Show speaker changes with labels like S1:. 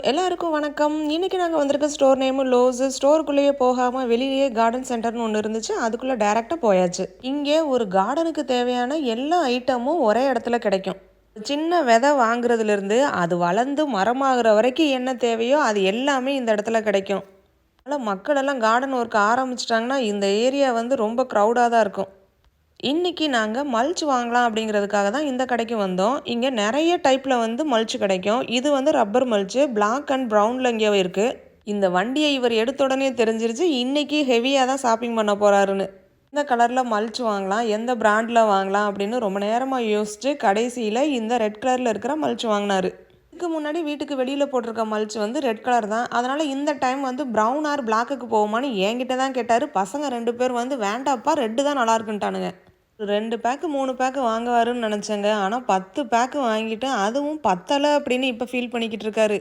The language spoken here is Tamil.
S1: எல்லாருக்கும் வணக்கம். இன்னைக்கு நாங்க வந்திருக்க ஸ்டோர் நேமு லோஸு. ஸ்டோருக்குள்ளேயே போகாம வெளியிலேயே கார்டன் சென்டர்னு ஒண்ணு இருந்துச்சு. அதுக்குள்ள டைரக்ட்டா போயாச்சு. இங்கே ஒரு கார்டனுக்கு தேவையான எல்லா ஐட்டமும் ஒரே இடத்துல கிடைக்கும். சின்ன விதை வாங்குறதுலேருந்து அது வளர்ந்து மரமாகுற வரைக்கும் என்ன தேவையோ அது எல்லாமே இந்த இடத்துல கிடைக்கும். அதனால மக்கள் எல்லாம் கார்டன் ஒர்க் ஆரம்பிச்சிட்டாங்கன்னா இந்த ஏரியா வந்து ரொம்ப க்ரௌடாக தான் இருக்கும். இன்னைக்கு நாங்கள் மல்ச் வாங்கலாம் அப்படிங்கிறதுக்காக தான் இந்த கடைக்கு வந்தோம். இங்கே நிறைய டைப்பில் வந்து மல்ச் கிடைக்கும். இது வந்து ரப்பர் மல்ச்சு பிளாக் அண்ட் ப்ரௌனில் இங்கே இருக்குது. இந்த வண்டியை இவர் எடுத்த உடனே தெரிஞ்சிருச்சு இன்னைக்கு ஹெவியாக தான் ஷாப்பிங் பண்ண போகிறாருன்னு. எந்த கலரில் மல்ச் வாங்கலாம், எந்த பிராண்டில் வாங்கலாம் அப்படின்னு ரொம்ப நேரமாக யோசிச்சு கடைசியில் இந்த ரெட் கலரில் இருக்கிற மல்ச் வாங்கினாரு. இதுக்கு முன்னாடி வீட்டுக்கு வெளியில் போட்டிருக்க மல்ச் வந்து ரெட் கலர் தான். அதனால் இந்த டைம் வந்து ப்ரௌன் ஆர் பிளாக்குக்கு போகுமான்னு என்கிட்ட தான் கேட்டார். பசங்க 2 பேர் வந்து வேண்டாப்பா ரெட்டு தான் நல்லா இருக்குன்ட்டானுங்க. 2 பேக்கு 3 பேக்கு வாங்குவாருன்னு நினச்சேங்க. ஆனால் 10 பேக்கு வாங்கிட்டு அதுவும் பத்தலை அப்படின்னு இப்போ ஃபீல் பண்ணிக்கிட்டு இருக்காரு.